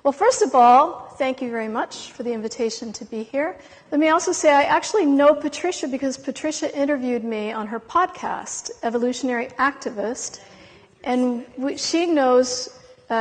Well, first of all, thank you very much for the invitation to be here. Let me also say I actually know Patricia because Patricia interviewed me on her podcast, Evolutionary Activist, and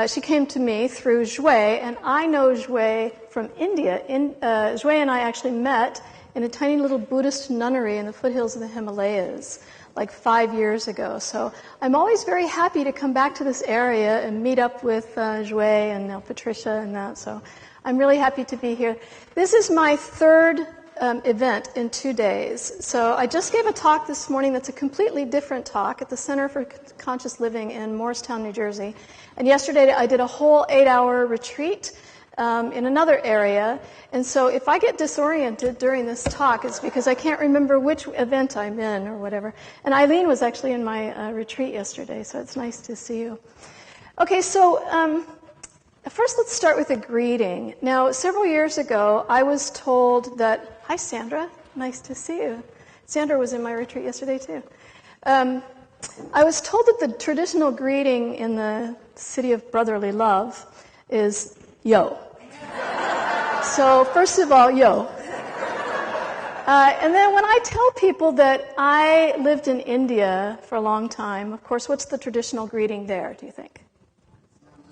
she came to me through Jue, and I know Jue from India. Jue and I actually met in a tiny little Buddhist nunnery in the foothills of the Himalayas like 5 years ago. So I'm always very happy to come back to this area and meet up with Jue and now Patricia and that. So I'm really happy to be here. This is my third event in 2 days. So I just gave a talk this morning that's a completely different talk at the Center for Conscious Living in Morristown, New Jersey. And yesterday I did a whole 8-hour retreat in another area. And so if I get disoriented during this talk, it's because I can't remember which event I'm in or whatever. And Eileen was actually in my retreat yesterday, so it's nice to see you. Okay, so first let's start with a greeting. Now, several years ago, I was told that, hi Sandra, nice to see you. Sandra was in my retreat yesterday too. I was told that the traditional greeting in the city of brotherly love is yo. So first of all, yo. And then when I tell people that I lived in India for a long time, of course, what's the traditional greeting there, do you think?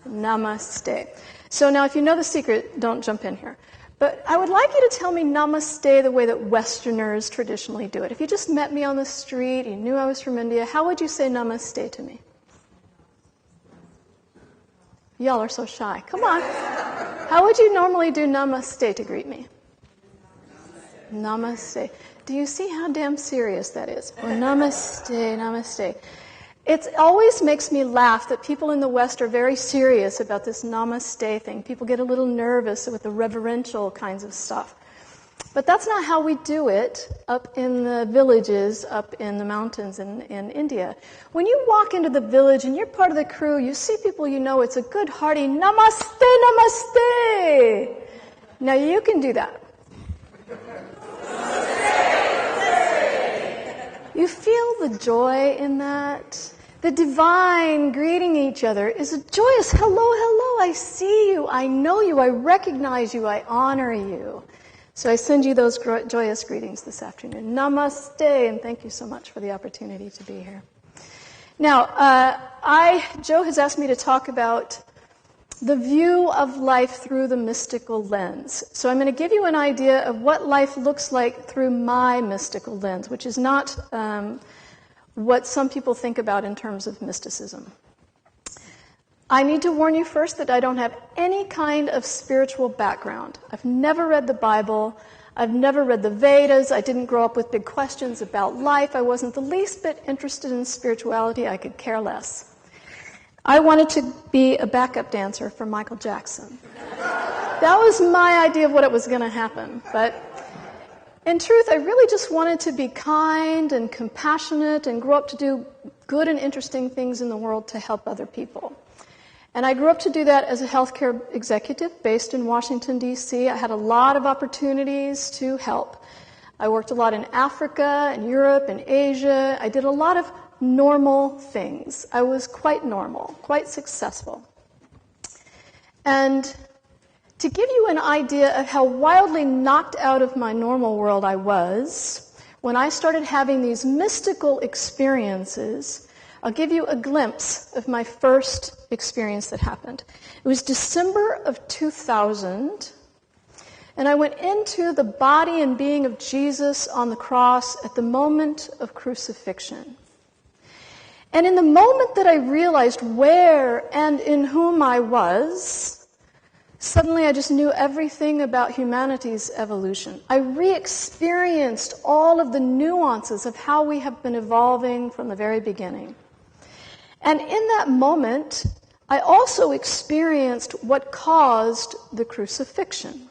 Namaste. So now if you know the secret, don't jump in here. But I would like you to tell me namaste the way that Westerners traditionally do it. If you just met me on the street, you knew I was from India, how would you say namaste to me? Y'all are so shy. Come on. How would you normally do namaste to greet me? Namaste. Do you see how damn serious that is? Oh, namaste, namaste. It always makes me laugh that people in the West are very serious about this namaste thing. People get a little nervous with the reverential kinds of stuff. But that's not how we do it up in the villages, up in the mountains in India. When you walk into the village and you're part of the crew, you see people you know, it's a good hearty namaste, namaste. Now you can do that. You feel the joy in that. The divine greeting each other is a joyous hello, hello, I see you, I know you, I recognize you, I honor you. So I send you those joyous greetings this afternoon. Namaste, and thank you so much for the opportunity to be here. Now, Joe has asked me to talk about the view of life through the mystical lens. So I'm going to give you an idea of what life looks like through my mystical lens, which is not what some people think about in terms of mysticism. I need to warn you first that I don't have any kind of spiritual background. I've never read the Bible. I've never read the Vedas. I didn't grow up with big questions about life. I wasn't the least bit interested in spirituality. I could care less. I wanted to be a backup dancer for Michael Jackson. That was my idea of what it was going to happen. But in truth, I really just wanted to be kind and compassionate and grow up to do good and interesting things in the world to help other people. And I grew up to do that as a healthcare executive based in Washington, D.C. I had a lot of opportunities to help. I worked a lot in Africa and Europe and Asia. I did a lot of normal things. I was quite normal, quite successful. And to give you an idea of how wildly knocked out of my normal world I was, when I started having these mystical experiences, I'll give you a glimpse of my first experience that happened. It was December of 2000, and I went into the body and being of Jesus on the cross at the moment of crucifixion. And in the moment that I realized where and in whom I was, suddenly I just knew everything about humanity's evolution. I re-experienced all of the nuances of how we have been evolving from the very beginning. And in that moment, I also experienced what caused the crucifixion.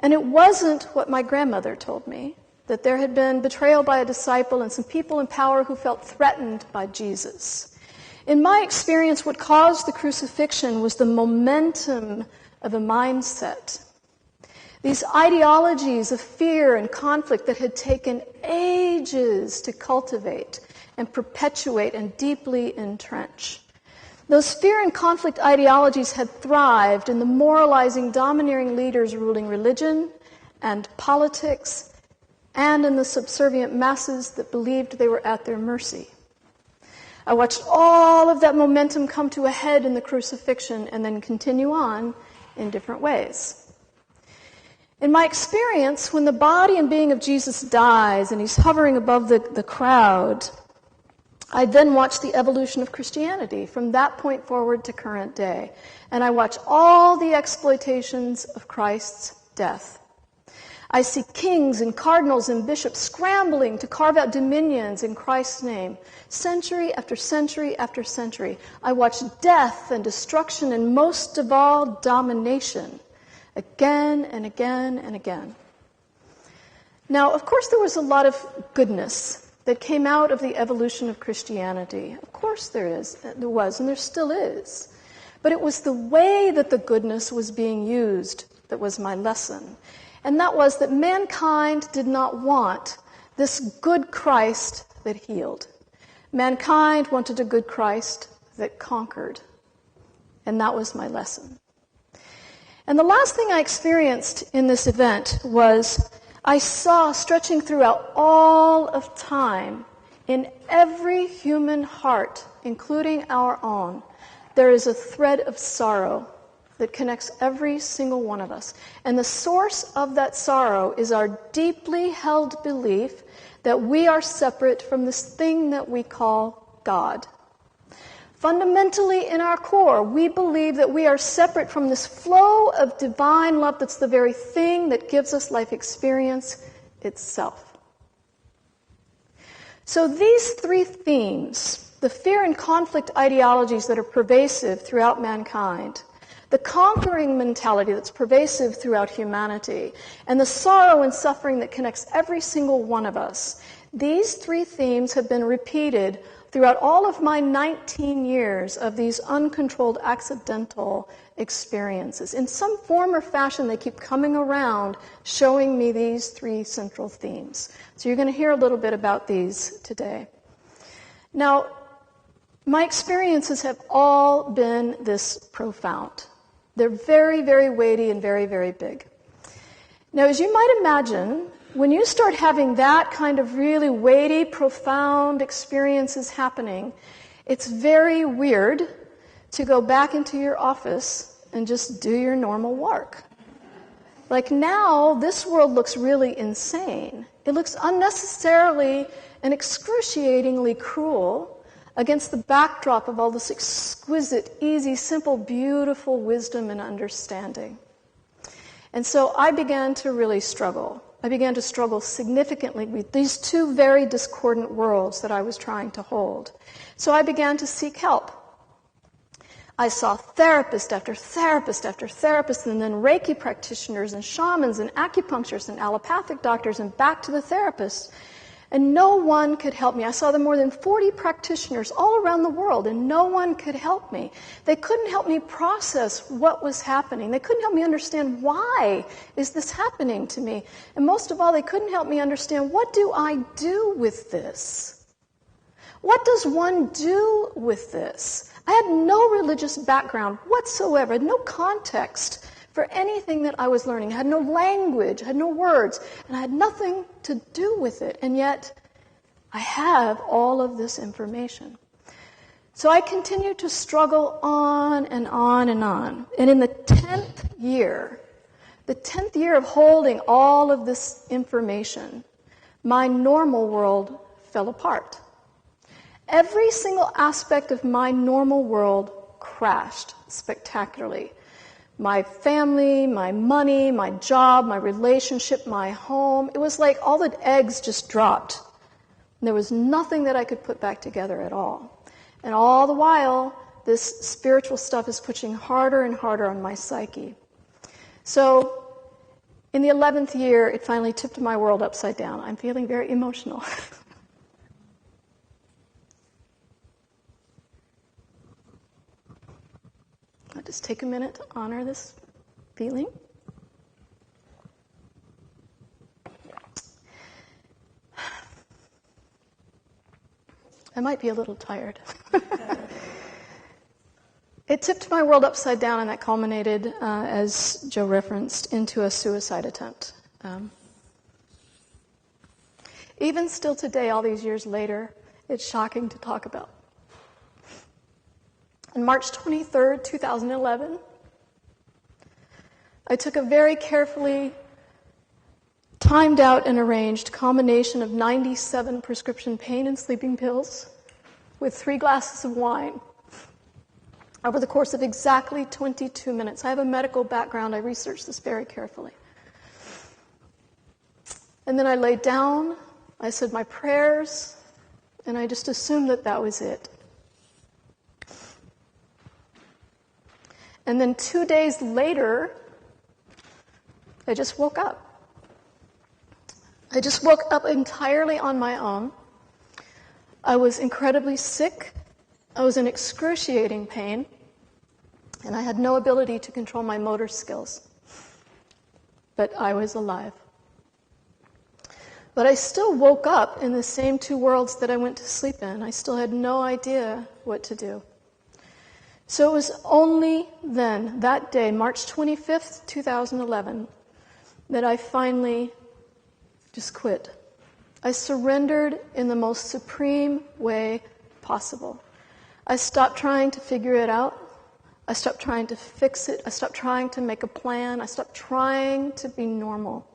And it wasn't what my grandmother told me, that there had been betrayal by a disciple and some people in power who felt threatened by Jesus. In my experience, what caused the crucifixion was the momentum of a mindset. These ideologies of fear and conflict that had taken ages to cultivate and perpetuate and deeply entrench. Those fear and conflict ideologies had thrived in the moralizing, domineering leaders ruling religion and politics, and in the subservient masses that believed they were at their mercy. I watched all of that momentum come to a head in the crucifixion and then continue on in different ways. In my experience, when the body and being of Jesus dies and he's hovering above the crowd, I then watch the evolution of Christianity from that point forward to current day. And I watch all the exploitations of Christ's death. I see kings and cardinals and bishops scrambling to carve out dominions in Christ's name, century after century after century. I watch death and destruction and most of all, domination, again and again and again. Now, of course, there was a lot of goodness that came out of the evolution of Christianity. Of course there was, and there still is. But it was the way that the goodness was being used that was my lesson. And that was that mankind did not want this good Christ that healed. Mankind wanted a good Christ that conquered. And that was my lesson. And the last thing I experienced in this event was I saw stretching throughout all of time, in every human heart, including our own, there is a thread of sorrow that connects every single one of us. And the source of that sorrow is our deeply held belief that we are separate from this thing that we call God. Fundamentally, in our core, we believe that we are separate from this flow of divine love that's the very thing that gives us life experience itself. So these three themes, the fear and conflict ideologies that are pervasive throughout mankind, the conquering mentality that's pervasive throughout humanity, and the sorrow and suffering that connects every single one of us, these three themes have been repeated throughout all of my 19 years of these uncontrolled accidental experiences. In some form or fashion, they keep coming around, showing me these three central themes. So you're going to hear a little bit about these today. Now, my experiences have all been this profound. They're very, very weighty and very, very big. Now, as you might imagine, when you start having that kind of really weighty, profound experiences happening, it's very weird to go back into your office and just do your normal work. Like now, this world looks really insane. It looks unnecessarily and excruciatingly cruel against the backdrop of all this exquisite, easy, simple, beautiful wisdom and understanding. And so I began to really struggle. I began to struggle significantly with these two very discordant worlds that I was trying to hold. So I began to seek help. I saw therapist after therapist after therapist, and then Reiki practitioners and shamans and acupuncturists and allopathic doctors, and back to the therapist. And no one could help me. I saw more than 40 practitioners all around the world, and no one could help me. They couldn't help me process what was happening. They couldn't help me understand why is this happening to me. And most of all, they couldn't help me understand, what do I do with this? What does one do with this? I had no religious background whatsoever, no context for anything that I was learning. I had no language, I had no words, and I had nothing to do with it. And yet, I have all of this information. So I continued to struggle on and on and on. And in the 10th year of holding all of this information, my normal world fell apart. Every single aspect of my normal world crashed spectacularly. My family, my money, my job, my relationship, my home. It was like all the eggs just dropped. And there was nothing that I could put back together at all. And all the while, this spiritual stuff is pushing harder and harder on my psyche. So, in the 11th year, it finally tipped my world upside down. I'm feeling very emotional. I'll just take a minute to honor this feeling. I might be a little tired. It tipped my world upside down, and that culminated, as Joe referenced, into a suicide attempt. Even still today, all these years later, it's shocking to talk about. On March 23rd, 2011, I took a very carefully timed out and arranged combination of 97 prescription pain and sleeping pills with 3 glasses of wine over the course of exactly 22 minutes. I have a medical background. I researched this very carefully. And then I laid down, I said my prayers, and I just assumed that that was it. And then 2 days later, I just woke up. I just woke up entirely on my own. I was incredibly sick. I was in excruciating pain. And I had no ability to control my motor skills. But I was alive. But I still woke up in the same 2 worlds that I went to sleep in. I still had no idea what to do. So it was only then, that day, March 25th, 2011, that I finally just quit. I surrendered in the most supreme way possible. I stopped trying to figure it out. I stopped trying to fix it. I stopped trying to make a plan. I stopped trying to be normal.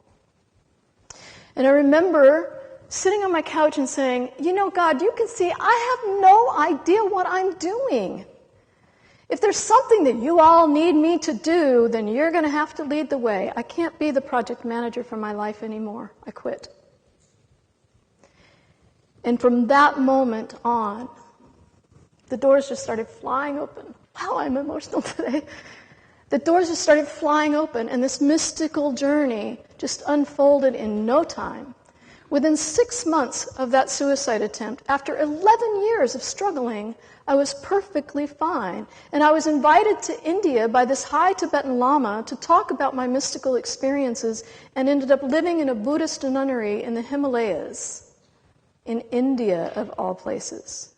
And I remember sitting on my couch and saying, you know, God, you can see I have no idea what I'm doing. If there's something that you all need me to do, then you're going to have to lead the way. I can't be the project manager for my life anymore. I quit. And from that moment on, the doors just started flying open. Wow, I'm emotional today. The doors just started flying open, and this mystical journey just unfolded in no time. Within 6 months of that suicide attempt, after 11 years of struggling, I was perfectly fine. And I was invited to India by this high Tibetan Lama to talk about my mystical experiences, and ended up living in a Buddhist nunnery in the Himalayas, in India of all places.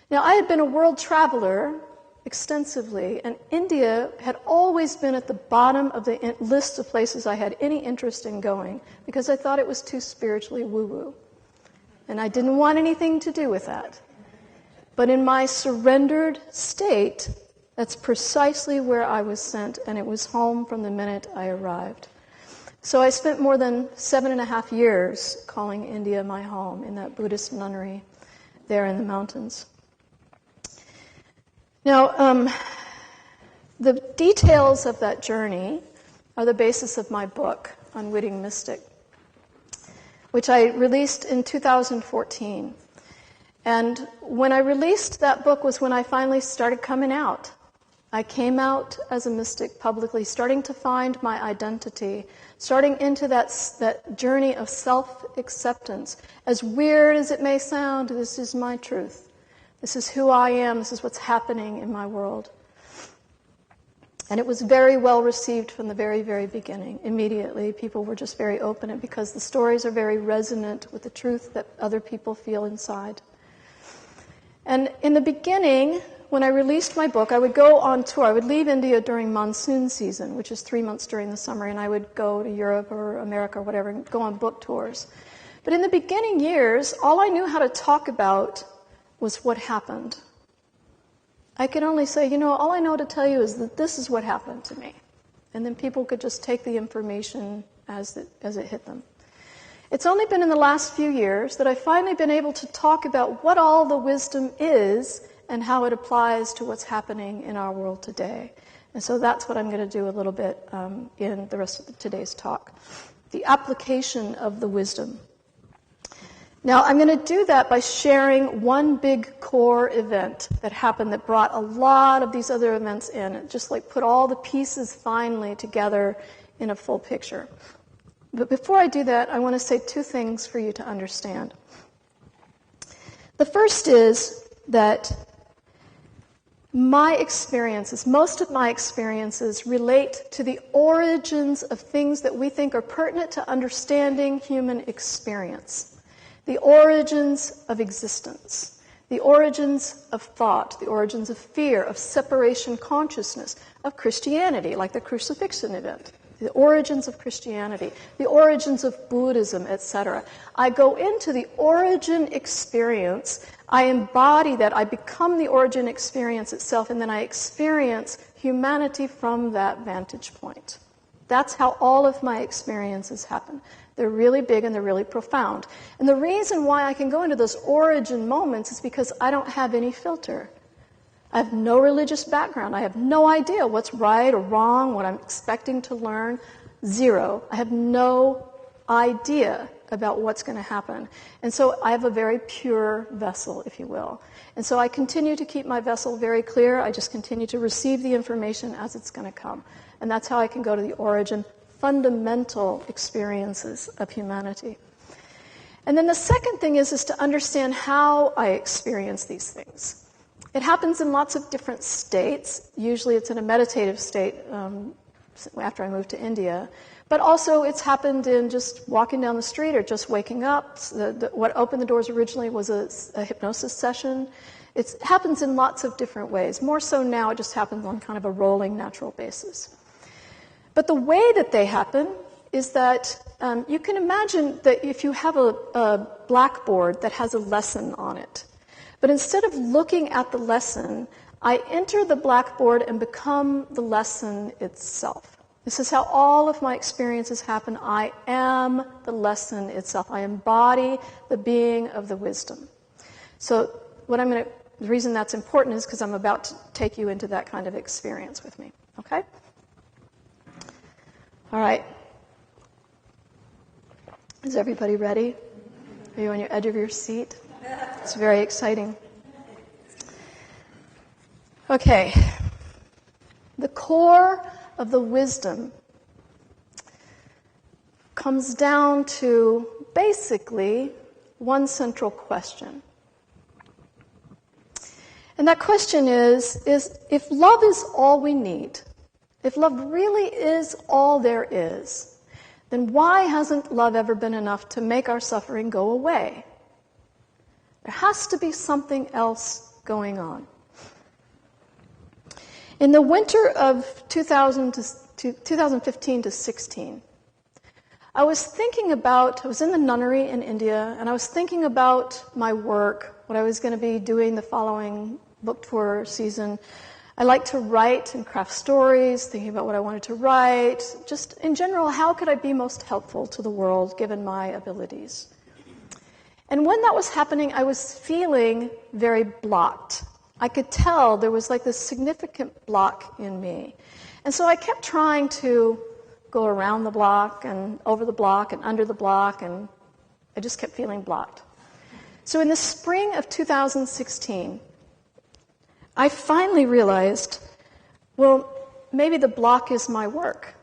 Now, I had been a world traveler extensively, and India had always been at the bottom of the list of places I had any interest in going, because I thought it was too spiritually woo-woo. And I didn't want anything to do with that. But in my surrendered state, that's precisely where I was sent, and it was home from the minute I arrived. So I spent more than 7.5 years calling India my home in that Buddhist nunnery there in the mountains. Now, the details of that journey are the basis of my book, Unwitting Mystic, which I released in 2014. And when I released that book was when I finally started coming out. I came out as a mystic publicly, starting to find my identity, starting into that journey of self-acceptance. As weird as it may sound, this is my truth. This is who I am. This is what's happening in my world. And it was very well received from the very, very beginning. Immediately, people were just very open, and because the stories are very resonant with the truth that other people feel inside. And in the beginning, when I released my book, I would go on tour. I would leave India during monsoon season, which is 3 months during the summer, and I would go to Europe or America or whatever and go on book tours. But in the beginning years, all I knew how to talk about was what happened. I could only say, all I know to tell you is that this is what happened to me. And then people could just take the information as it hit them. It's only been in the last few years that I've finally been able to talk about what all the wisdom is and how it applies to what's happening in our world today. And so that's what I'm going to do a little bit in the rest of today's talk. The application of the wisdom. Now, I'm going to do that by sharing one big core event that happened that brought a lot of these other events in. It just put all the pieces finally together in a full picture. But before I do that, I want to say 2 things for you to understand. The first is that most of my experiences relate to the origins of things that we think are pertinent to understanding human experience. The origins of existence. The origins of thought, the origins of fear, of separation consciousness, of Christianity, like the crucifixion event. The origins of Christianity, the origins of Buddhism, etc. I go into the origin experience, I embody that, I become the origin experience itself, and then I experience humanity from that vantage point. That's how all of my experiences happen. They're really big and they're really profound. And the reason why I can go into those origin moments is because I don't have any filter. I have no religious background. I have no idea what's right or wrong, what I'm expecting to learn. Zero. I have no idea about what's going to happen. And so I have a very pure vessel, if you will. And so I continue to keep my vessel very clear. I just continue to receive the information as it's going to come. And that's how I can go to the origin, fundamental experiences of humanity. And then the second thing is to understand how I experience these things. It happens in lots of different states. Usually it's in a meditative state after I moved to India. But also it's happened in just walking down the street or just waking up. What opened the doors originally was a hypnosis session. It happens in lots of different ways. More so now, it just happens on kind of a rolling, natural basis. But the way that they happen is that you can imagine that if you have a blackboard that has a lesson on it, but instead of looking at the lesson, I enter the blackboard and become the lesson itself. This is how all of my experiences happen. I am the lesson itself. I embody the being of the wisdom. So the reason that's important is because I'm about to take you into that kind of experience with me. Okay? All right. Is everybody ready? Are you on your edge of your seat? It's very exciting. Okay. The core of the wisdom comes down to basically one central question. And that question is if love is all we need, if love really is all there is, then why hasn't love ever been enough to make our suffering go away? There has to be something else going on. In the winter of 2015 to 16, I was in the nunnery in India, and I was thinking about my work, what I was going to be doing the following book tour season. I like to write and craft stories, thinking about what I wanted to write. Just in general, how could I be most helpful to the world given my abilities? And when that was happening, I was feeling very blocked. I could tell there was like this significant block in me. And so I kept trying to go around the block and over the block and under the block, and I just kept feeling blocked. So in the spring of 2016, I finally realized, well, maybe the block is my work.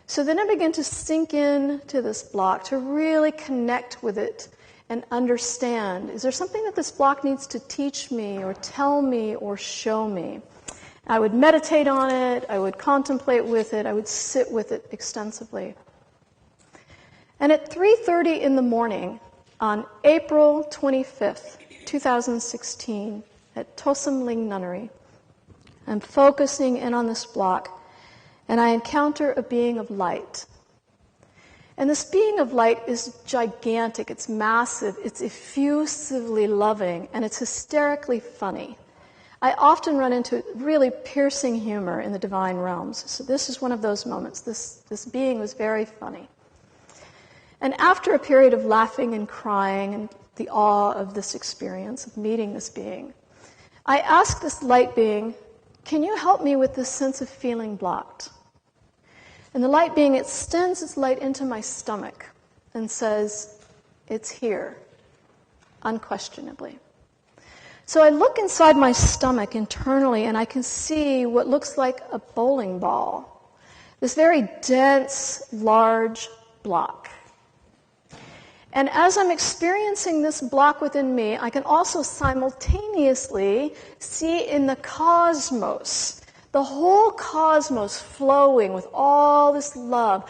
So then I began to sink in to this block, to really connect with it and understand, is there something that this block needs to teach me or tell me or show me? I would meditate on it, I would contemplate with it, I would sit with it extensively. And at 3:30 in the morning, on April 25th, 2016, at Tosam Ling Nunnery, I'm focusing in on this block, and I encounter a being of light. And this being of light is gigantic, it's massive, it's effusively loving, and it's hysterically funny. I often run into really piercing humor in the divine realms, so this is one of those moments. This being was very funny. And after a period of laughing and crying and the awe of this experience, of meeting this being, I asked this light being, can you help me with this sense of feeling blocked? And the light being extends its light into my stomach and says, it's here, unquestionably. So I look inside my stomach internally, and I can see what looks like a bowling ball, this very dense, large block. And as I'm experiencing this block within me, I can also simultaneously see in the cosmos, the whole cosmos flowing with all this love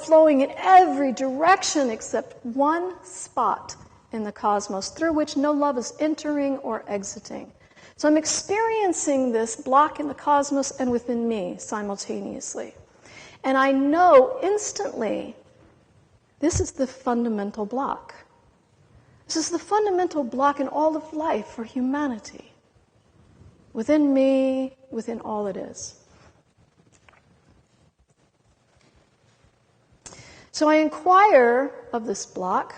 flowing in every direction except one spot in the cosmos through which no love is entering or exiting. So I'm experiencing this block in the cosmos and within me simultaneously. And I know instantly this is the fundamental block. This is the fundamental block in all of life for humanity. Within me, within all it is. So I inquire of this block,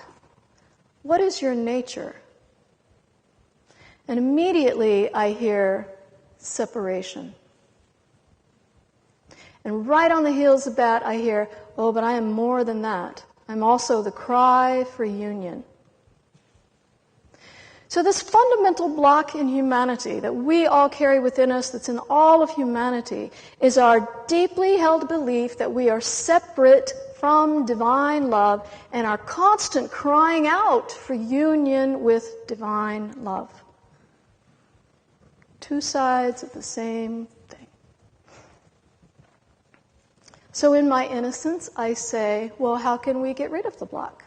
what is your nature? And immediately I hear separation. And right on the heels of that I hear, oh, but I am more than that. I'm also the cry for union. So this fundamental block in humanity that we all carry within us, that's in all of humanity, is our deeply held belief that we are separate from divine love and our constant crying out for union with divine love. Two sides of the same thing. So in my innocence, I say, well, how can we get rid of the block?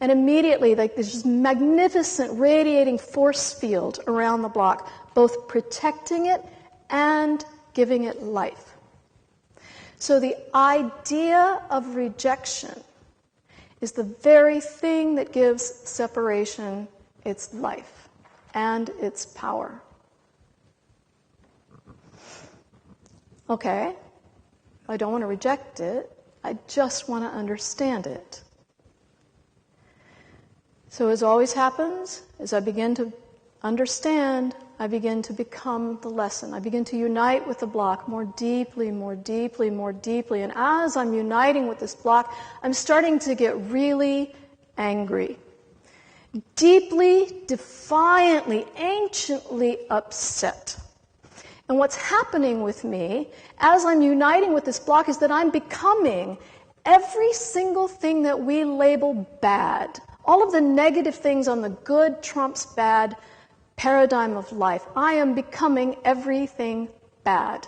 And immediately, like there's this magnificent radiating force field around the block, both protecting it and giving it life. So the idea of rejection is the very thing that gives separation its life and its power. Okay, I don't want to reject it, I just want to understand it. So as always happens, as I begin to understand, I begin to become the lesson. I begin to unite with the block more deeply, more deeply, more deeply. And as I'm uniting with this block, I'm starting to get really angry. Deeply, defiantly, anciently upset. And what's happening with me as I'm uniting with this block is that I'm becoming every single thing that we label bad. All of the negative things on the good trumps bad paradigm of life. I am becoming everything bad.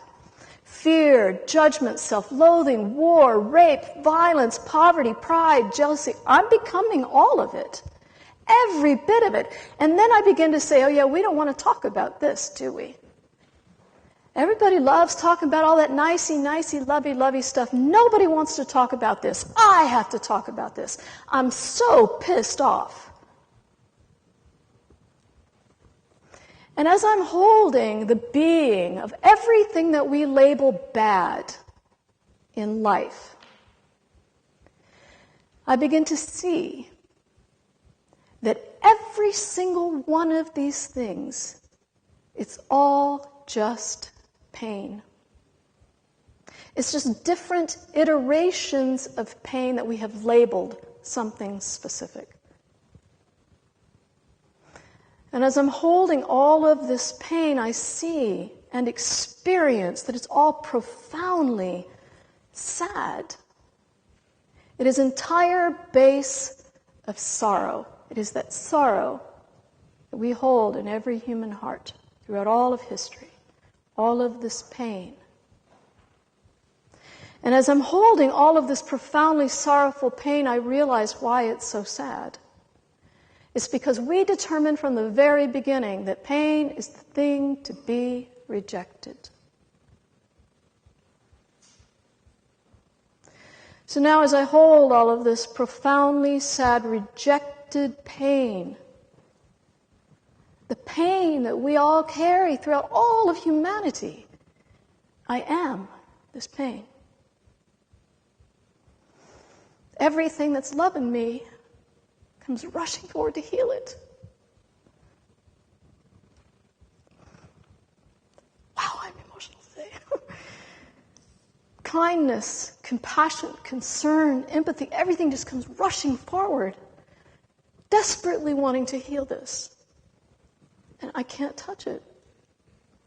Fear, judgment, self-loathing, war, rape, violence, poverty, pride, jealousy. I'm becoming all of it. Every bit of it. And then I begin to say, oh yeah, we don't want to talk about this, do we? Everybody loves talking about all that nicey, lovey stuff. Nobody wants to talk about this. I have to talk about this. I'm so pissed off. And as I'm holding the being of everything that we label bad in life, I begin to see that every single one of these things, it's all just pain. It's just different iterations of pain that we have labeled something specific. And as I'm holding all of this pain, I see and experience that it's all profoundly sad. It is entire base of sorrow. It is that sorrow that we hold in every human heart throughout all of history. All of this pain. And as I'm holding all of this profoundly sorrowful pain, I realize why it's so sad. It's because we determined from the very beginning that pain is the thing to be rejected. So now as I hold all of this profoundly sad, rejected pain, the pain that we all carry throughout all of humanity, I am this pain. Everything that's love in me comes rushing forward to heal it. Wow, I'm emotional today. Kindness, compassion, concern, empathy, everything just comes rushing forward, desperately wanting to heal this. And I can't touch it.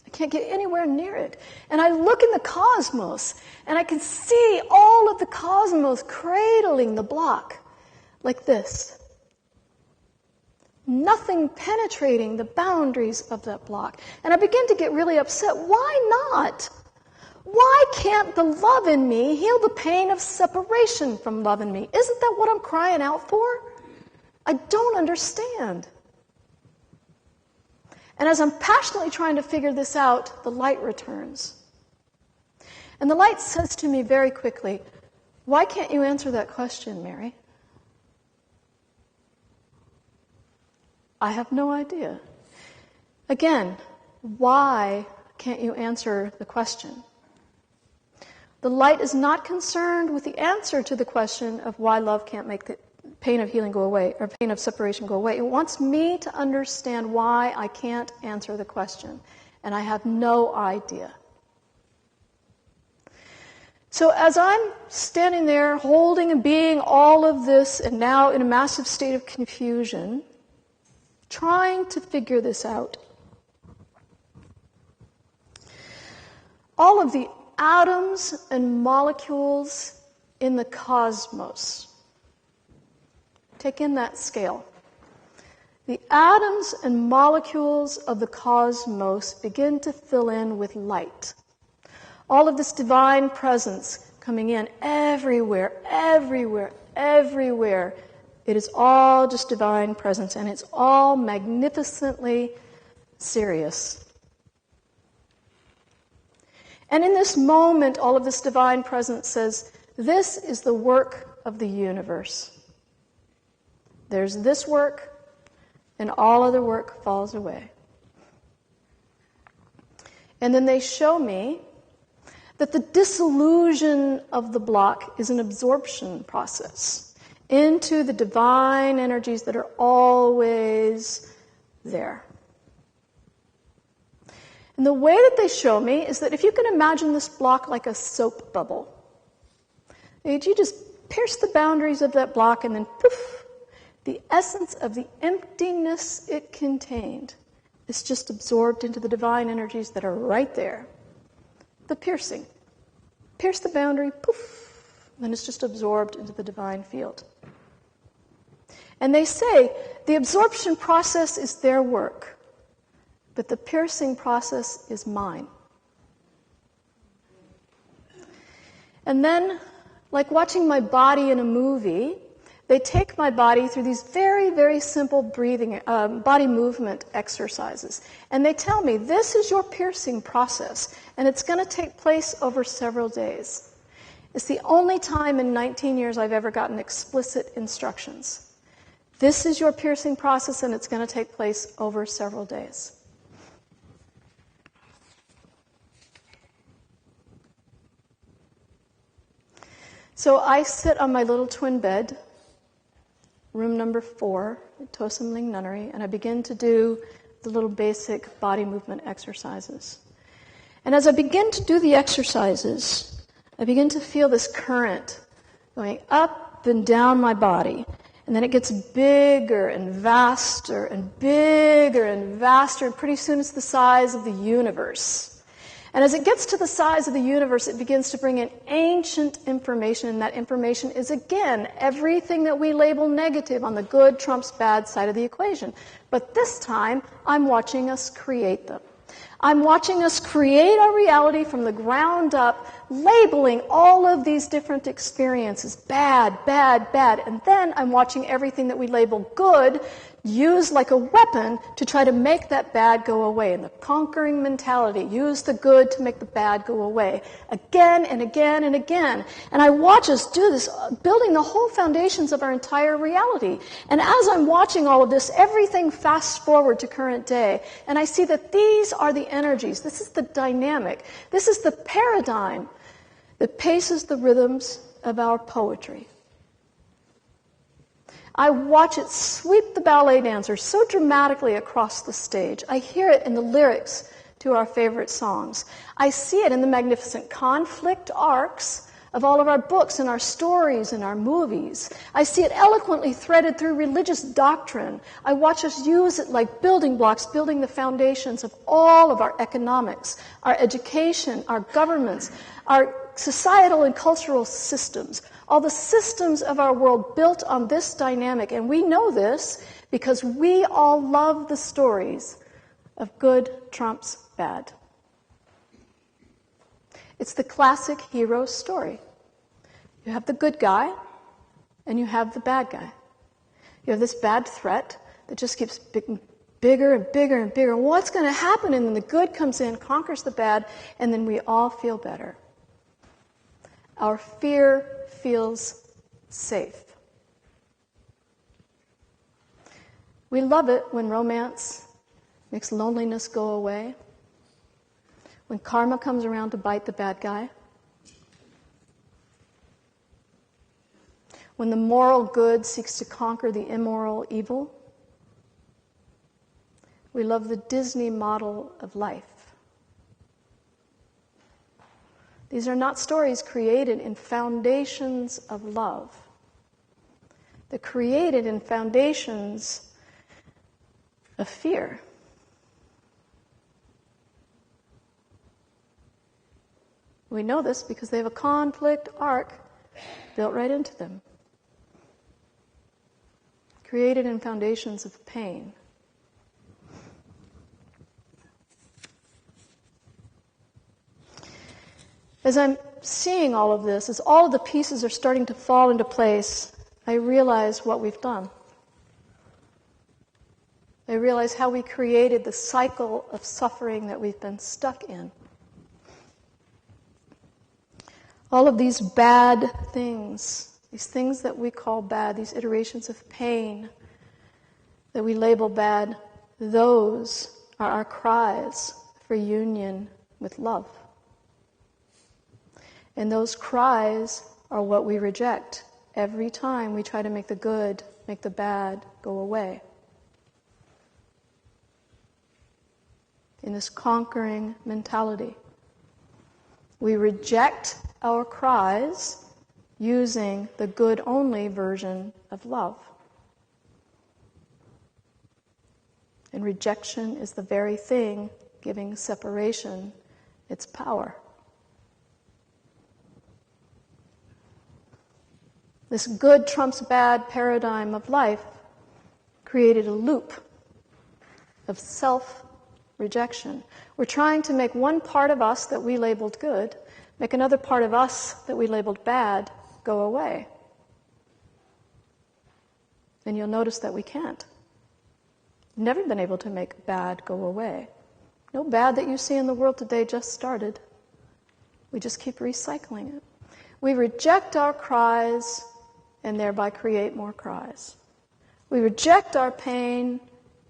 I can't get anywhere near it. And I look in the cosmos, and I can see all of the cosmos cradling the block like this. Nothing penetrating the boundaries of that block. And I begin to get really upset. Why not? Why can't the love in me heal the pain of separation from love in me? Isn't that what I'm crying out for? I don't understand. And as I'm passionately trying to figure this out, the light returns. And the light says to me very quickly, why can't you answer that question, Mary? I have no idea. Again, why can't you answer the question? The light is not concerned with the answer to the question of why love can't make the pain of healing go away, or pain of separation go away. It wants me to understand why I can't answer the question, and I have no idea. So as I'm standing there holding and being all of this, and now in a massive state of confusion, trying to figure this out, all of the atoms and molecules in the cosmos, take in that scale. The atoms and molecules of the cosmos begin to fill in with light. All of this divine presence coming in everywhere, everywhere, everywhere. It is all just divine presence, and it's all magnificently serious. And in this moment, all of this divine presence says, this is the work of the universe. There's this work, and all other work falls away. And then they show me that the dissolution of the block is an absorption process into the divine energies that are always there. And the way that they show me is that if you can imagine this block like a soap bubble, you just pierce the boundaries of that block and then poof, the essence of the emptiness it contained is just absorbed into the divine energies that are right there. The piercing. Pierce the boundary, poof, then it's just absorbed into the divine field. And they say the absorption process is their work, but the piercing process is mine. And then, like watching my body in a movie, they take my body through these very, very simple breathing, body movement exercises. And they tell me, this is your piercing process, and it's going to take place over several days. It's the only time in 19 years I've ever gotten explicit instructions. This is your piercing process, and it's going to take place over several days. So I sit on my little twin bed, room number 4 at Tosam Ling Nunnery, and I begin to do the little basic body movement exercises. And as I begin to do the exercises, I begin to feel this current going up and down my body. And then it gets bigger and vaster and bigger and vaster, and pretty soon it's the size of the universe. And as it gets to the size of the universe, it begins to bring in ancient information, and that information is, again, everything that we label negative on the good trumps bad side of the equation. But this time, I'm watching us create them. I'm watching us create our reality from the ground up, labeling all of these different experiences, bad, bad, bad. And then I'm watching everything that we label good used like a weapon to try to make that bad go away. And the conquering mentality, use the good to make the bad go away. Again and again and again. And I watch us do this, building the whole foundations of our entire reality. And as I'm watching all of this, everything fast forward to current day. And I see that these are the energies. This is the dynamic. This is the paradigm that paces the rhythms of our poetry. I watch it sweep the ballet dancer so dramatically across the stage. I hear it in the lyrics to our favorite songs. I see it in the magnificent conflict arcs of all of our books and our stories and our movies. I see it eloquently threaded through religious doctrine. I watch us use it like building blocks, building the foundations of all of our economics, our education, our governments, our societal and cultural systems. All the systems of our world built on this dynamic. And we know this because we all love the stories of good trumps bad. It's the classic hero story. You have the good guy and you have the bad guy. You have this bad threat that just keeps bigger and bigger and bigger. What's going to happen? And then the good comes in, conquers the bad, and then we all feel better. Our fear feels safe. We love it when romance makes loneliness go away, when karma comes around to bite the bad guy, when the moral good seeks to conquer the immoral evil. We love the Disney model of life. These are not stories created in foundations of love. They're created in foundations of fear. We know this because they have a conflict arc built right into them. Created in foundations of pain. As I'm seeing all of this, as all of the pieces are starting to fall into place, I realize what we've done. I realize how we created the cycle of suffering that we've been stuck in. All of these bad things, these things that we call bad, these iterations of pain that we label bad, those are our cries for union with love. And those cries are what we reject every time we try to make the good, make the bad go away. In this conquering mentality, we reject our cries using the good-only version of love. And rejection is the very thing giving separation its power. This good trumps bad paradigm of life created a loop of self-rejection. We're trying to make one part of us that we labeled good, make another part of us that we labeled bad go away. And you'll notice that we can't. Never been able to make bad go away. No bad that you see in the world today just started. We just keep recycling it. We reject our cries and thereby create more cries. We reject our pain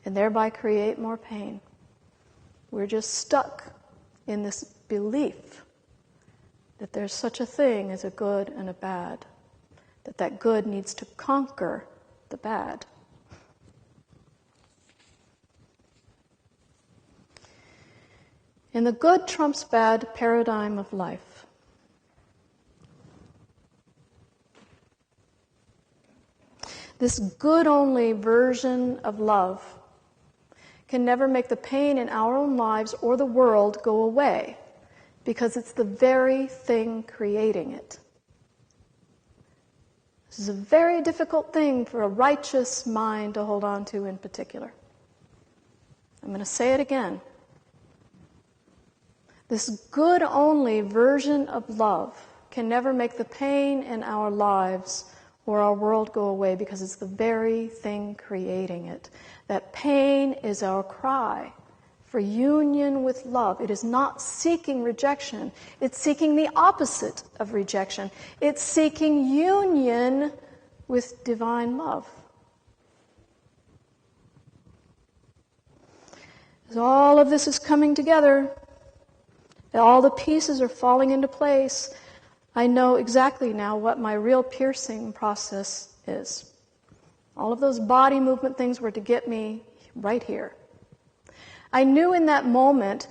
and thereby create more pain. We're just stuck in this belief that there's such a thing as a good and a bad, that good needs to conquer the bad. In the good trumps bad paradigm of life, this good-only version of love can never make the pain in our own lives or the world go away, because it's the very thing creating it. This is a very difficult thing for a righteous mind to hold on to in particular. I'm going to say it again. This good-only version of love can never make the pain in our lives or our world go away, because it's the very thing creating it. That pain is our cry for union with love. It is not seeking rejection. It's seeking the opposite of rejection. It's seeking union with divine love. As all of this is coming together, all the pieces are falling into place, I know exactly now what my real piercing process is. All of those body movement things were to get me right here. I knew in that moment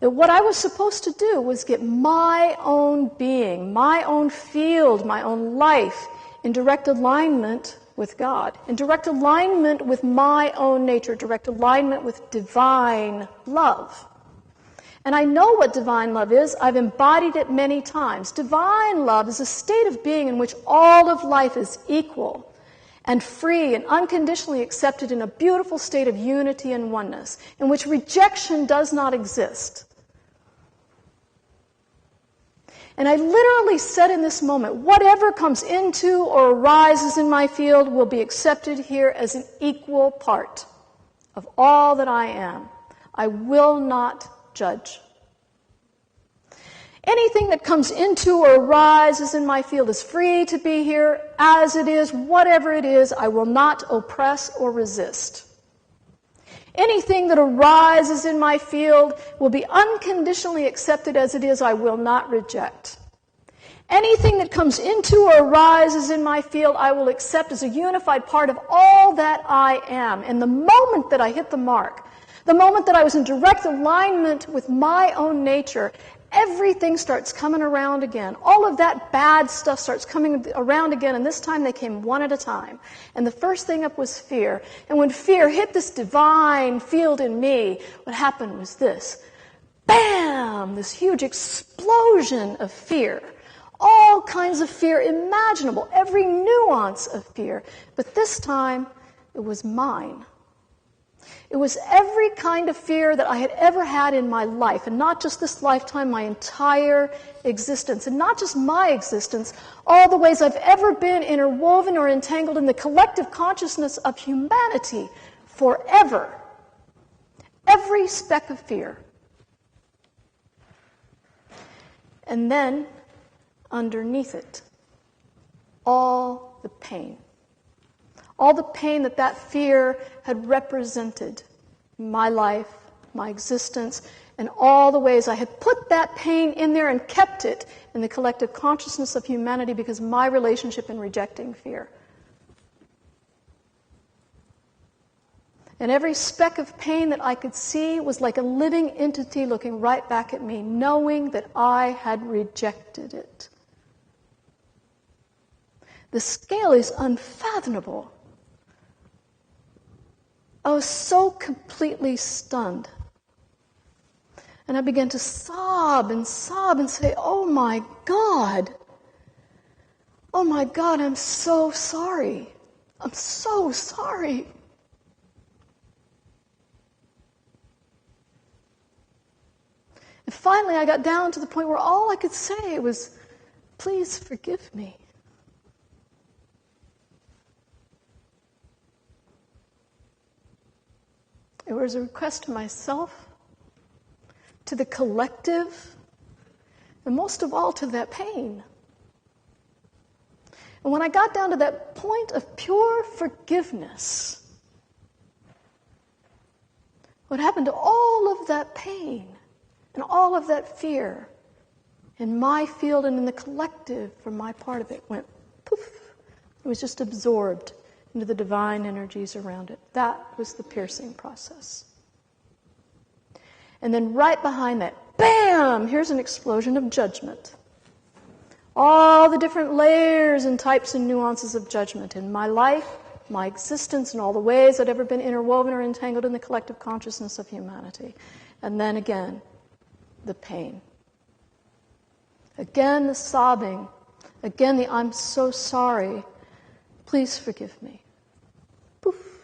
that what I was supposed to do was get my own being, my own field, my own life in direct alignment with God, in direct alignment with my own nature, direct alignment with divine love. And I know what divine love is. I've embodied it many times. Divine love is a state of being in which all of life is equal and free and unconditionally accepted in a beautiful state of unity and oneness, in which rejection does not exist. And I literally said in this moment, whatever comes into or arises in my field will be accepted here as an equal part of all that I am. I will not judge. Anything that comes into or arises in my field is free to be here as it is, whatever it is. I will not oppress or resist. Anything that arises in my field will be unconditionally accepted as it is. I will not reject. Anything that comes into or arises in my field, I will accept as a unified part of all that I am. And the moment that I hit the mark, the moment that I was in direct alignment with my own nature, everything starts coming around again. All of that bad stuff starts coming around again, and this time they came one at a time. And the first thing up was fear. And when fear hit this divine field in me, what happened was this. Bam! This huge explosion of fear. All kinds of fear imaginable, every nuance of fear. But this time, it was mine. It was every kind of fear that I had ever had in my life, and not just this lifetime, my entire existence. And not just my existence, all the ways I've ever been interwoven or entangled in the collective consciousness of humanity forever. Every speck of fear. And then, underneath it, all the pain. All the pain that that fear had represented in my life, my existence, and all the ways I had put that pain in there and kept it in the collective consciousness of humanity because of my relationship in rejecting fear. And every speck of pain that I could see was like a living entity looking right back at me, knowing that I had rejected it. The scale is unfathomable. I was so completely stunned. And I began to sob and say, oh my God, I'm so sorry. I'm so sorry. And finally I got down to the point where all I could say was, please forgive me. It was a request to myself, to the collective, and most of all to that pain. And when I got down to that point of pure forgiveness, what happened to all of that pain and all of that fear in my field and in the collective for my part of it went poof. It was just absorbed into the divine energies around it. That was the piercing process. And then right behind that, bam, here's an explosion of judgment. All the different layers and types and nuances of judgment in my life, my existence, and all the ways I'd ever been interwoven or entangled in the collective consciousness of humanity. And then again, the pain. Again, the sobbing. Again, the I'm so sorry. Please forgive me. Poof.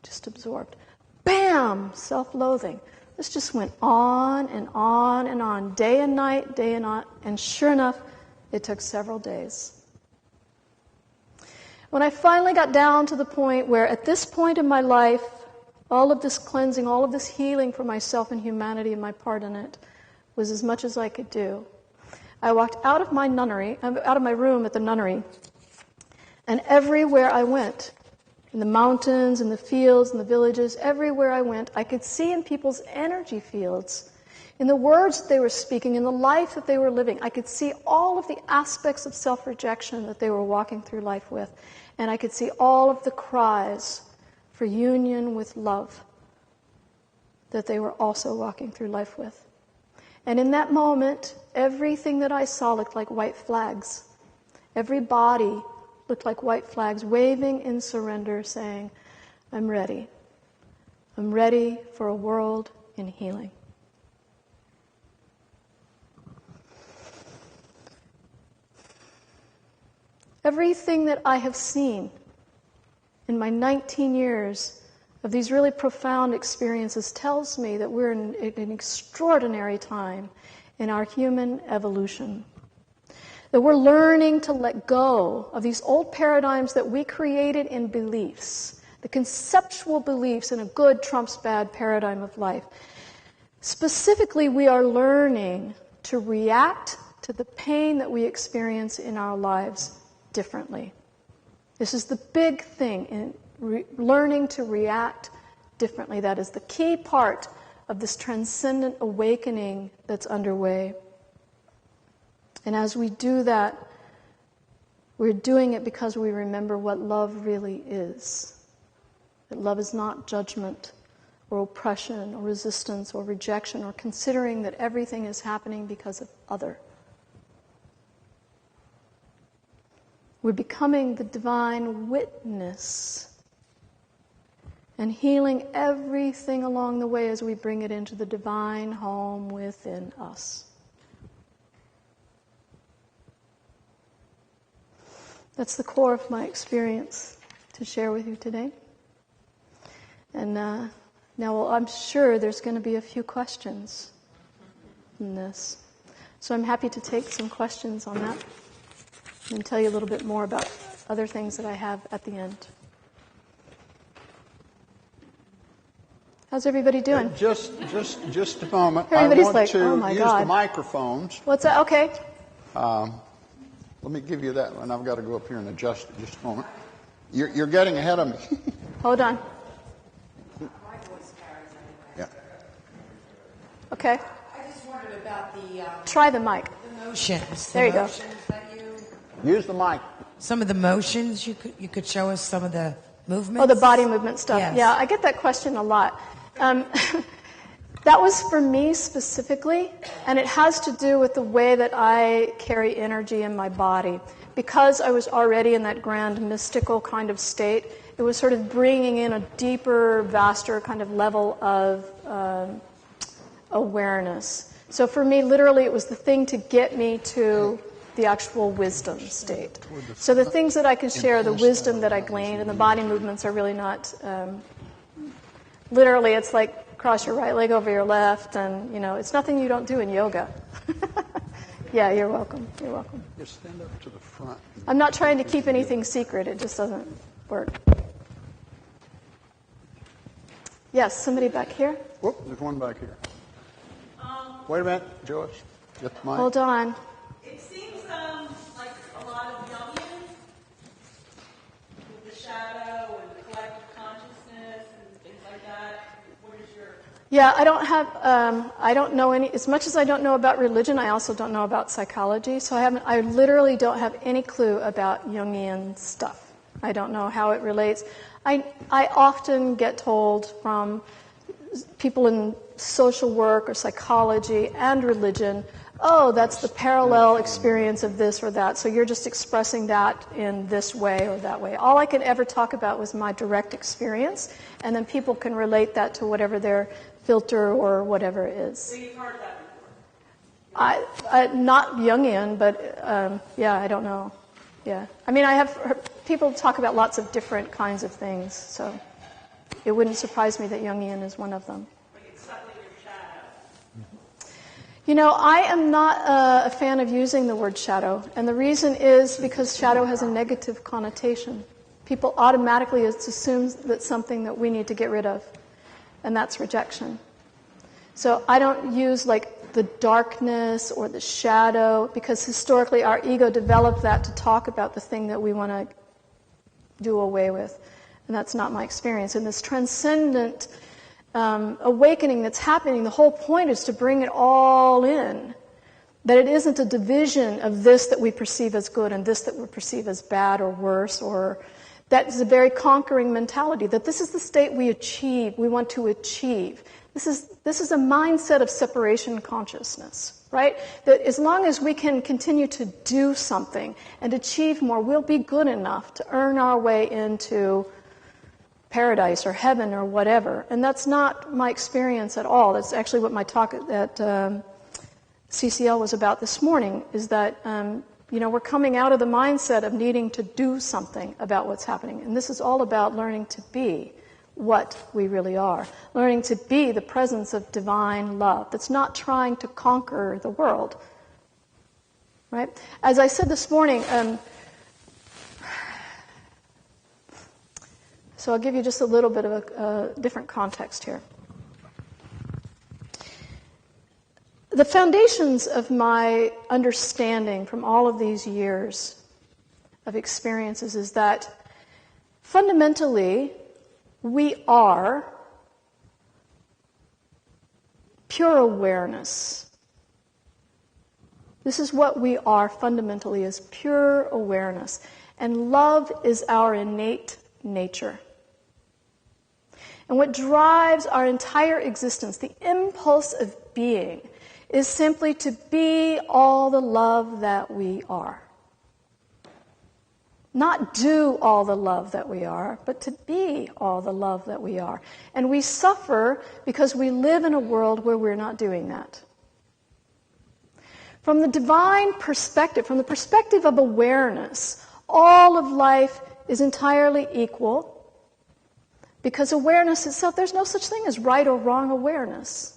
Just absorbed. Bam! Self-loathing. This just went on and on and on, day and night, day and night. And sure enough, it took several days. When I finally got down to the point where, at this point in my life, all of this cleansing, all of this healing for myself and humanity and my part in it was as much as I could do. I walked out of my room at the nunnery, and everywhere I went, in the mountains, in the fields, in the villages, everywhere I went, I could see in people's energy fields, in the words that they were speaking, in the life that they were living, I could see all of the aspects of self-rejection that they were walking through life with, and I could see all of the cries for union with love that they were also walking through life with. And in that moment, everything that I saw looked like white flags. Every body looked like white flags waving in surrender, saying, I'm ready. I'm ready for a world in healing. Everything that I have seen in my 19 years of these really profound experiences tells me that we're in an extraordinary time in our human evolution. That we're learning to let go of these old paradigms that we created in beliefs, the conceptual beliefs in a good trumps bad paradigm of life. Specifically, we are learning to react to the pain that we experience in our lives differently. This is the big thing in learning to react differently. That is the key part of this transcendent awakening that's underway. And as we do that, we're doing it because we remember what love really is. That love is not judgment or oppression or resistance or rejection or considering that everything is happening because of other. We're becoming the divine witness and healing everything along the way as we bring it into the divine home within us. That's the core of my experience to share with you today. And now, I'm sure there's going to be a few questions in this. So I'm happy to take some questions on that and tell you a little bit more about other things that I have at the end. How's everybody doing? Just a moment. Everybody's I want like, to oh my use God. the microphones. What's that? Okay. Let me give you that one. I've got to go up here and adjust it just a moment. You're getting ahead of me. Hold on. Yeah. Okay. I just wondered about the Try the mic. motions. There you go. Use the mic. Some of the motions you could show us some of the movements. Oh, the body movement stuff. Yes. Yeah, I get that question a lot. That was for me specifically, and it has to do with the way that I carry energy in my body. Because I was already in that grand mystical kind of state, it was sort of bringing in a deeper, vaster kind of level of awareness. So for me, literally, it was the thing to get me to the actual wisdom state. So the things that I can share, the wisdom that I gleaned, and the body movements are really not, literally, it's like cross your right leg over your left, and, it's nothing you don't do in yoga. Yeah, you're welcome. You're welcome. Just stand up to the front. I'm not trying to keep anything secret. It just doesn't work. Yes, somebody back here? Whoop, there's one back here. Wait a minute, Joyce. Get the mic. Hold on. It seems like a lot of Jungian with the shadow and the collective consciousness and things like that. What is your... Yeah, I don't know any, as much as I don't know about religion, I also don't know about psychology, so I literally don't have any clue about Jungian stuff. I don't know how it relates. I often get told from people in social work or psychology and religion, oh, that's the parallel experience of this or that, so you're just expressing that in this way or that way. All I could ever talk about was my direct experience, and then people can relate that to whatever their filter or whatever it is. So you've heard that before? I not Jungian, but yeah, I don't know. Yeah, I mean, I have heard people talk about lots of different kinds of things, so it wouldn't surprise me that Jungian is one of them. Like it's settling your shadow? I am not a fan of using the word shadow, and the reason is because shadow has a negative connotation. People automatically assume that's something that we need to get rid of, and that's rejection. So I don't use like the darkness or the shadow, because historically our ego developed that to talk about the thing that we want to do away with, and that's not my experience. And this transcendent awakening that's happening, the whole point is to bring it all in. That it isn't a division of this that we perceive as good and this that we perceive as bad or worse, or that is a very conquering mentality, that this is the state we want to achieve. This is a mindset of separation consciousness, right? That as long as we can continue to do something and achieve more, we'll be good enough to earn our way into paradise or heaven or whatever. And that's not my experience at all. That's actually what my talk at CCL was about this morning, is that we're coming out of the mindset of needing to do something about what's happening. And this is all about learning to be what we really are. Learning to be the presence of divine love that's not trying to conquer the world. right? As I said this morning, so I'll give you just a little bit of a different context here. The foundations of my understanding from all of these years of experiences is that fundamentally we are pure awareness. This is what we are fundamentally, is pure awareness. And love is our innate nature. And what drives our entire existence, the impulse of being, is simply to be all the love that we are. Not do all the love that we are, but to be all the love that we are. And we suffer because we live in a world where we're not doing that. From the divine perspective, from the perspective of awareness, all of life is entirely equal. Because awareness itself, there's no such thing as right or wrong awareness.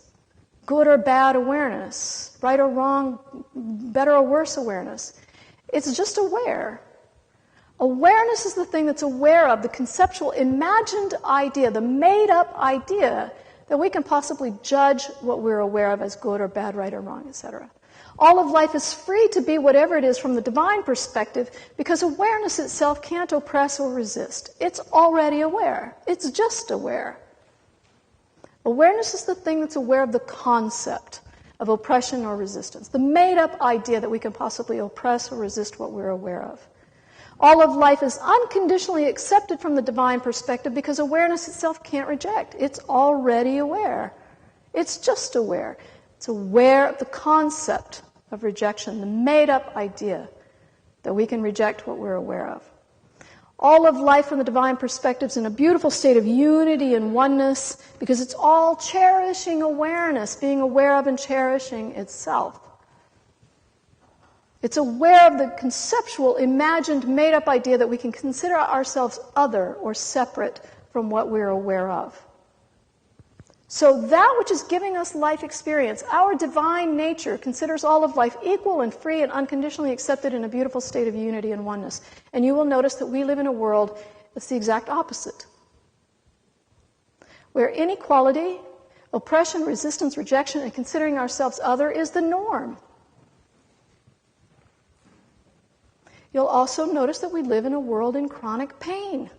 Good or bad awareness. Right or wrong, better or worse awareness. It's just aware. Awareness is the thing that's aware of the conceptual, imagined idea, the made-up idea that we can possibly judge what we're aware of as good or bad, right or wrong, etc. All of life is free to be whatever it is from the divine perspective because awareness itself can't oppress or resist. It's already aware. It's just aware. Awareness is the thing that's aware of the concept of oppression or resistance, the made-up idea that we can possibly oppress or resist what we're aware of. All of life is unconditionally accepted from the divine perspective because awareness itself can't reject. It's already aware. It's just aware. It's aware of the concept of rejection, the made-up idea that we can reject what we're aware of. All of life from the divine perspective is in a beautiful state of unity and oneness because it's all cherishing awareness, being aware of and cherishing itself. It's aware of the conceptual, imagined, made-up idea that we can consider ourselves other or separate from what we're aware of. So that which is giving us life experience, our divine nature, considers all of life equal and free and unconditionally accepted in a beautiful state of unity and oneness. And you will notice that we live in a world that's the exact opposite, where inequality, oppression, resistance, rejection, and considering ourselves other is the norm. You'll also notice that we live in a world in chronic pain.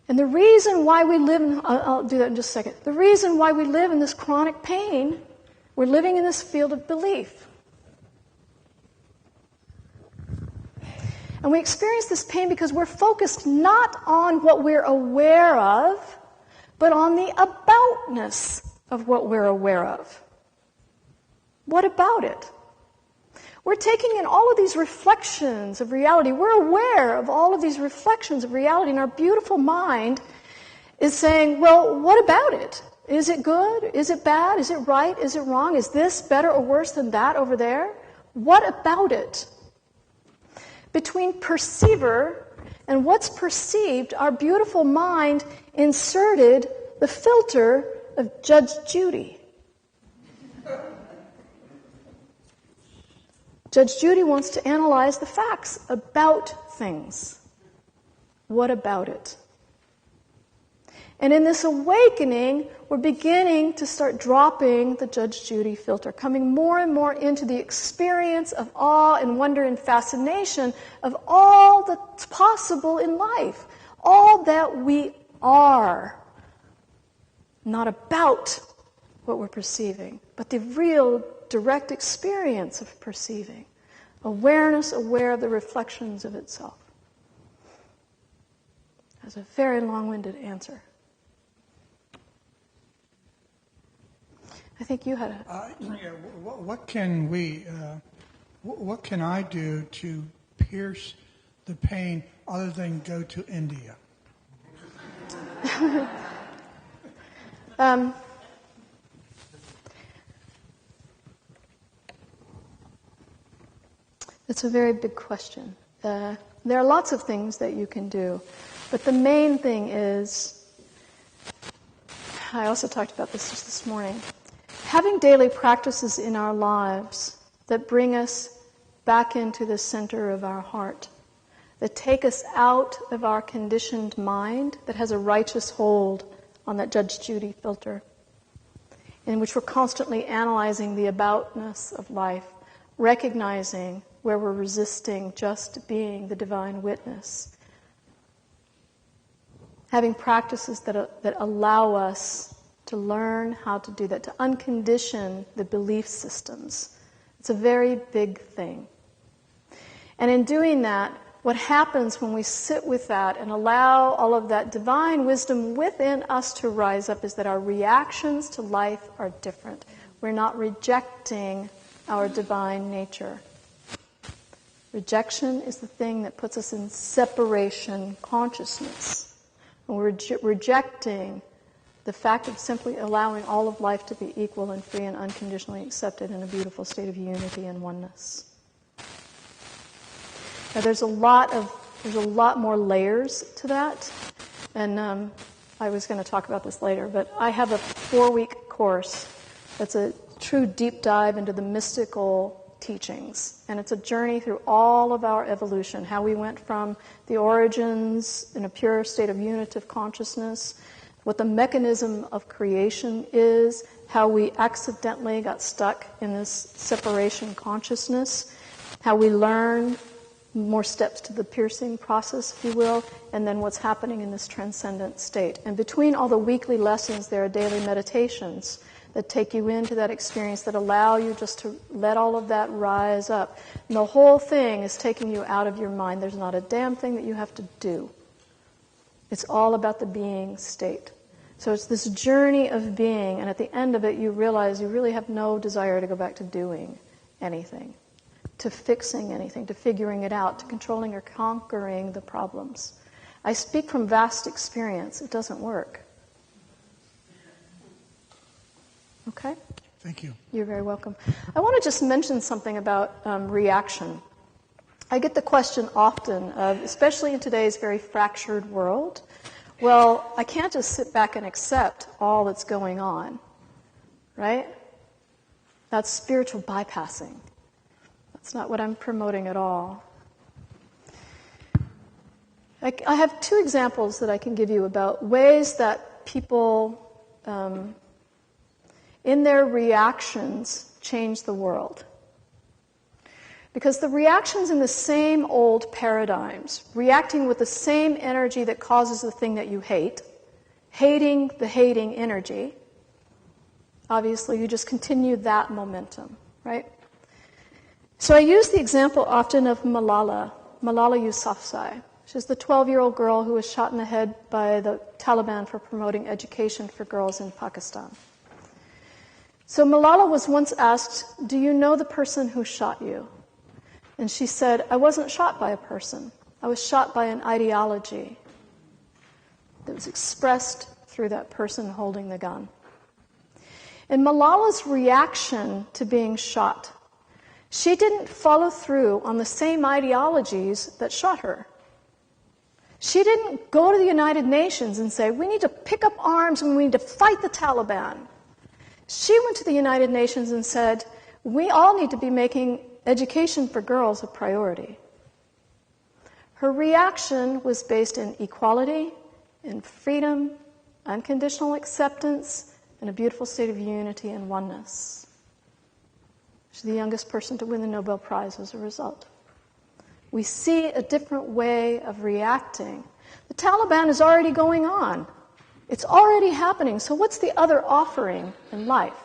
And the reason why we live, I'll do that in just a second. The reason why we live in this chronic pain, we're living in this field of belief. And we experience this pain because we're focused not on what we're aware of, but on the aboutness of what we're aware of. What about it? We're taking in all of these reflections of reality. We're aware of all of these reflections of reality, and our beautiful mind is saying, well, what about it? Is it good? Is it bad? Is it right? Is it wrong? Is this better or worse than that over there? What about it? Between perceiver and what's perceived, our beautiful mind inserted the filter of Judge Judy. Judge Judy wants to analyze the facts about things. What about it? And in this awakening, we're beginning to start dropping the Judge Judy filter, coming more and more into the experience of awe and wonder and fascination of all that's possible in life, all that we are. Not about what we're perceiving, but the real direct experience of perceiving. Awareness, aware of the reflections of itself. That's a very long-winded answer. I think you had a... What can we, what can I do to pierce the pain other than go to India? It's a very big question. There are lots of things that you can do, but the main thing is I also talked about this just this morning. Having daily practices in our lives that bring us back into the center of our heart, that take us out of our conditioned mind that has a righteous hold on that Judge Judy filter, in which we're constantly analyzing the aboutness of life, recognizing where we're resisting just being the divine witness. Having practices that allow us to learn how to do that, to uncondition the belief systems. It's a very big thing. And in doing that, what happens when we sit with that and allow all of that divine wisdom within us to rise up is that our reactions to life are different. We're not rejecting our divine nature. Rejection is the thing that puts us in separation consciousness. And we're rejecting the fact of simply allowing all of life to be equal and free and unconditionally accepted in a beautiful state of unity and oneness. Now, there's a lot more layers to that, and I was going to talk about this later, but I have a 4-week course that's a true deep dive into the mystical teachings, and it's a journey through all of our evolution, how we went from the origins in a pure state of unitive consciousness, what the mechanism of creation is, how we accidentally got stuck in this separation consciousness, how we learn more steps to the piercing process, if you will, and then what's happening in this transcendent state. And between all the weekly lessons, there are daily meditations that take you into that experience, that allow you just to let all of that rise up. And the whole thing is taking you out of your mind. There's not a damn thing that you have to do. It's all about the being state. So it's this journey of being, and at the end of it, you realize you really have no desire to go back to doing anything, to fixing anything, to figuring it out, to controlling or conquering the problems. I speak from vast experience. It doesn't work. Okay? Thank you. You're very welcome. I want to just mention something about reaction. I get the question often, especially in today's very fractured world, well, I can't just sit back and accept all that's going on, right? That's spiritual bypassing. That's not what I'm promoting at all. I have 2 examples that I can give you about ways that people, in their reactions, change the world. Because the reactions in the same old paradigms, reacting with the same energy that causes the thing that you hate, hating the hating energy, obviously you just continue that momentum, right? So I use the example often of Malala Yousafzai. She's the 12-year-old girl who was shot in the head by the Taliban for promoting education for girls in Pakistan. So Malala was once asked, "Do you know the person who shot you?" And she said, "I wasn't shot by a person. I was shot by an ideology that was expressed through that person holding the gun." And Malala's reaction to being shot, she didn't follow through on the same ideologies that shot her. She didn't go to the United Nations and say, "We need to pick up arms and we need to fight the Taliban." She went to the United Nations and said, "We all need to be making education for girls a priority." Her reaction was based in equality, in freedom, unconditional acceptance, and a beautiful state of unity and oneness. She's the youngest person to win the Nobel Prize as a result. We see a different way of reacting. The Taliban is already going on. It's already happening. So what's the other offering in life?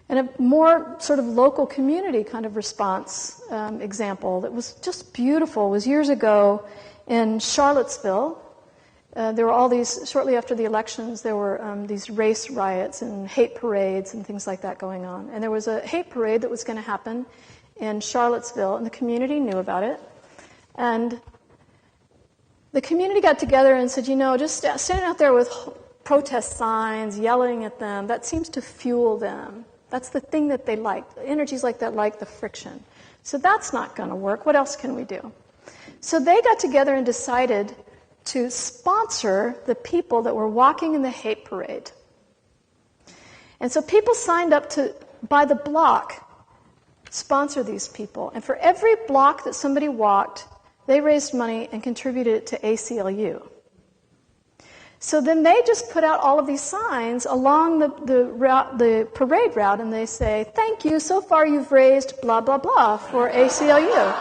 And a more sort of local community kind of response example that was just beautiful was years ago in Charlottesville. There were all these, shortly after the elections, there were these race riots and hate parades and things like that going on. And there was a hate parade that was going to happen in Charlottesville, and the community knew about it. And the community got together and said, just standing out there with protest signs, yelling at them, that seems to fuel them. That's the thing that they like. Energies like that like the friction. So that's not going to work. What else can we do? So they got together and decided to sponsor the people that were walking in the hate parade. And so people signed up to, by the block, sponsor these people. And for every block that somebody walked, they raised money and contributed it to ACLU. So then they just put out all of these signs along the parade route, and they say, "Thank you, so far you've raised blah, blah, blah for ACLU."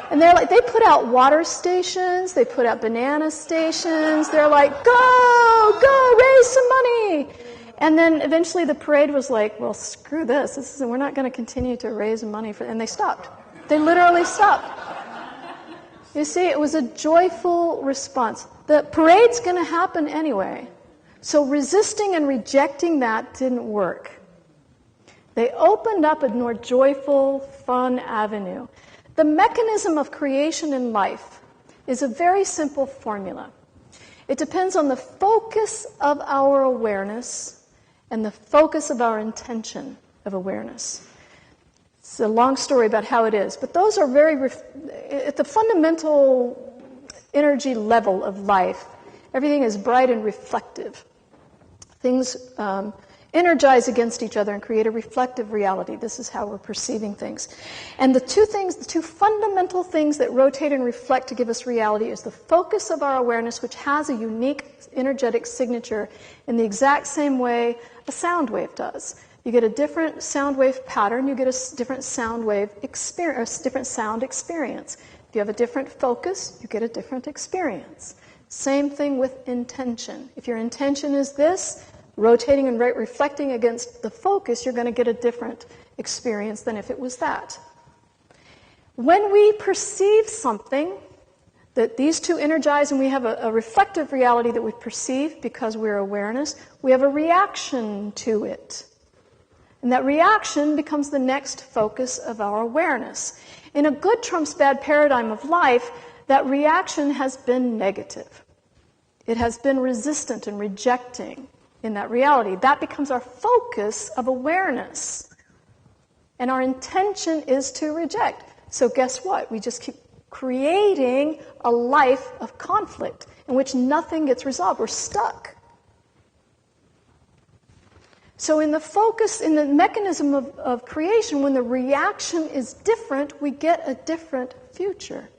And they're like, they put out water stations, they put out banana stations, they're like, go, raise some money. And then eventually the parade was like, well, screw this, we're not going to continue to raise money for, and they stopped. They literally stopped. You see, it was a joyful response. The parade's going to happen anyway. So resisting and rejecting that didn't work. They opened up a more joyful, fun avenue. The mechanism of creation in life is a very simple formula. It depends on the focus of our awareness and the focus of our intention of awareness. It's a long story about how it is, but those are at the fundamental energy level of life, everything is bright and reflective. Things energize against each other and create a reflective reality. This is how we're perceiving things. And the two fundamental things that rotate and reflect to give us reality is the focus of our awareness, which has a unique energetic signature in the exact same way a sound wave does. You get a different sound wave pattern, you get a different sound wave experience, different sound experience. If you have a different focus, you get a different experience. Same thing with intention. If your intention is this, rotating and reflecting against the focus, you're going to get a different experience than if it was that. When we perceive something, that these two energize and we have a reflective reality that we perceive because we're awareness, we have a reaction to it. And that reaction becomes the next focus of our awareness. In a good trumps bad paradigm of life, that reaction has been negative. It has been resistant and rejecting in that reality. That becomes our focus of awareness. And our intention is to reject. So guess what? We just keep creating a life of conflict in which nothing gets resolved. We're stuck. So in the focus, in the mechanism of creation, when the reaction is different, we get a different future.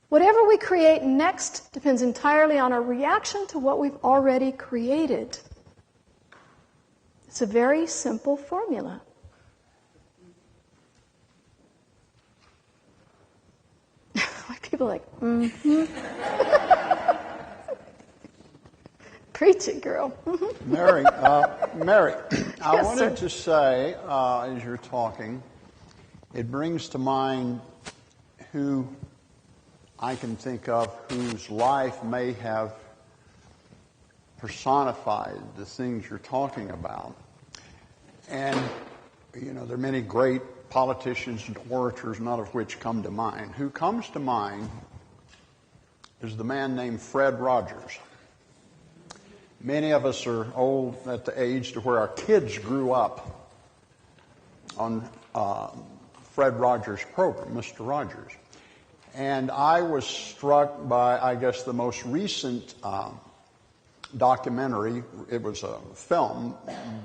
Whatever we create next depends entirely on our reaction to what we've already created. It's a very simple formula. People are like, mm-hmm. Preach it, girl. Mm-hmm. Mary, I Yes, wanted sir. to say, as you're talking, it brings to mind who I can think of whose life may have personified the things you're talking about. And, you know, there are many great politicians and orators, none of which come to mind. Who comes to mind is the man named Fred Rogers. Many of us are old at the age to where our kids grew up on Fred Rogers' program, Mr. Rogers. And I was struck by, I guess, the most recent documentary. It was a film,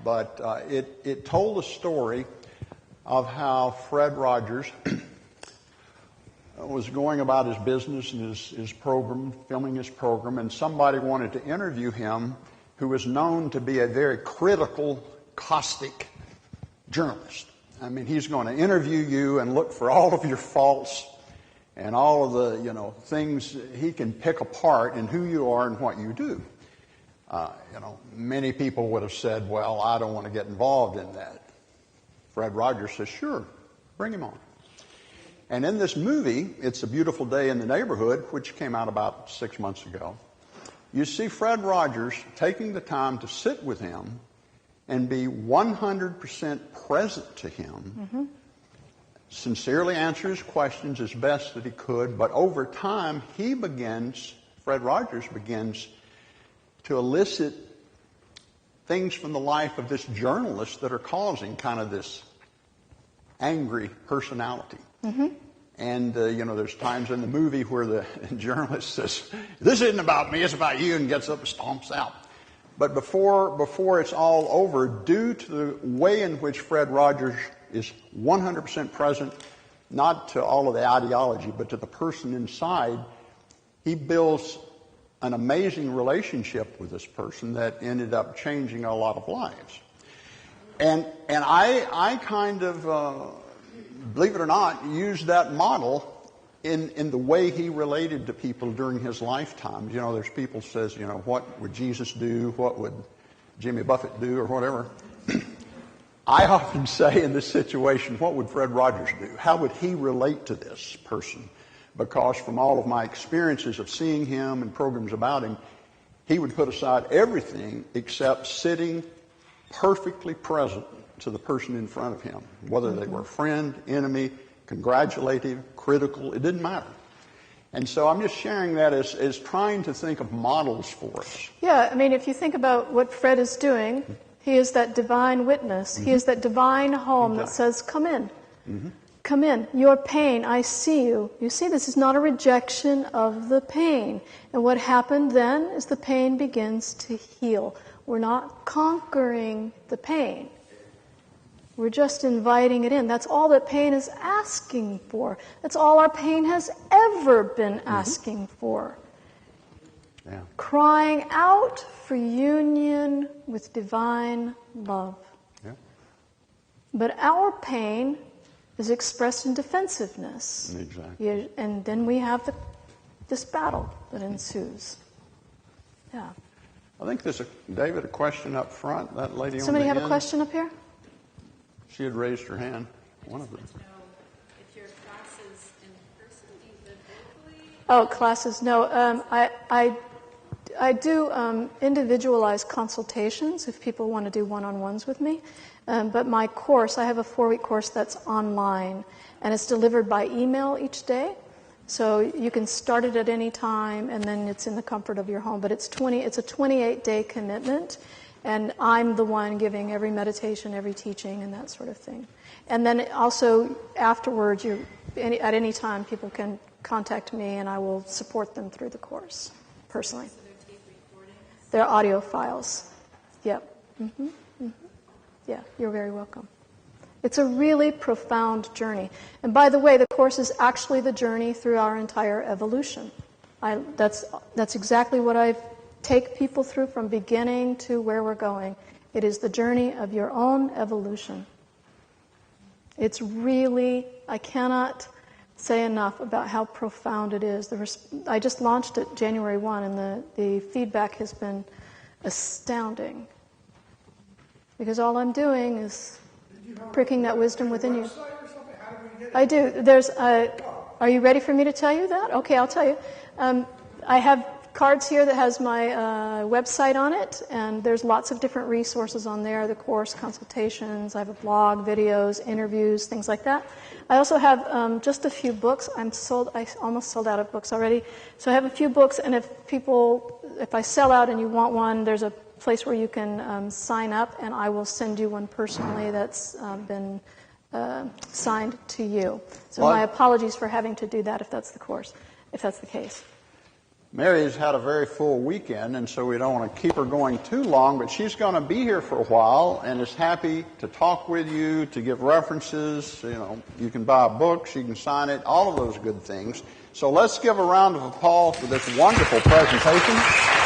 but it told a story of how Fred Rogers was going about his business and his program, filming his program, and somebody wanted to interview him who was known to be a very critical, caustic journalist. I mean, he's going to interview you and look for all of your faults and all of the, you know, things he can pick apart in who you are and what you do. Many people would have said, well, I don't want to get involved in that. Fred Rogers says, sure, bring him on. And in this movie, It's a Beautiful Day in the Neighborhood, which came out about 6 months ago, you see Fred Rogers taking the time to sit with him and be 100% present to him, sincerely answer his questions as best that he could, but over time, Fred Rogers begins to elicit things from the life of this journalist that are causing kind of this angry personality. And, there's times in the movie where the journalist says, "This isn't about me, it's about you," and gets up and stomps out. But before it's all over, due to the way in which Fred Rogers is 100% present, not to all of the ideology, but to the person inside, he builds an amazing relationship with this person that ended up changing a lot of lives. And I kind of, believe it or not, used that model in the way he related to people during his lifetime. There's people says, what would Jesus do? What would Jimmy Buffett do, or whatever? I often say in this situation, what would Fred Rogers do? How would he relate to this person? Because from all of my experiences of seeing him and programs about him, he would put aside everything except sitting perfectly present to the person in front of him, whether they were friend, enemy, congratulative, critical, it didn't matter. And so I'm just sharing that as trying to think of models for us. Yeah, I mean, if you think about what Fred is doing, he is that divine witness. He is that divine home that says, "Come in. Come in. Your pain, I see you." You see, this is not a rejection of the pain. And what happened then is the pain begins to heal. We're not conquering the pain. We're just inviting it in. That's all that pain is asking for. That's all our pain has ever been asking for. Yeah. Crying out for union with divine love. Yeah. But our pain is expressed in defensiveness. Exactly. And then we have this battle that ensues. Yeah. I think there's David, a question up front. That lady Somebody on the have a question up here? She had raised her hand. One of them. If your classes in person, do you live locally? Oh, classes, no. I do individualized consultations if people want to do one-on-ones with me. But my course, I have a 4-week course that's online, and it's delivered by email each day. So you can start it at any time, and then it's in the comfort of your home. But it's a 28-day commitment, and I'm the one giving every meditation, every teaching, and that sort of thing. And then also afterwards, at any time, people can contact me, and I will support them through the course personally. So they're tape recordings? They're audio files. Yep. Yeah, you're very welcome. It's a really profound journey. And by the way, the course is actually the journey through our entire evolution. That's exactly what I take people through from beginning to where we're going. It is the journey of your own evolution. It's really, I cannot say enough about how profound it is. I just launched it January 1, and the feedback has been astounding. Because all I'm doing is pricking that wisdom within you. I do. Are you ready for me to tell you that? Okay, I'll tell you. I have cards here that has my website on it, and there's lots of different resources on there, the course, consultations, I have a blog, videos, interviews, things like that. I also have just a few books. I almost sold out of books already. So I have a few books, and if I sell out and you want one, there's a place where you can sign up, and I will send you one personally that's been signed to you. So my apologies for having to do that if that's the case. Mary's had a very full weekend, and so we don't want to keep her going too long, but she's going to be here for a while and is happy to talk with you, to give references. You can buy a book, she can sign it, all of those good things. So let's give a round of applause for this wonderful presentation.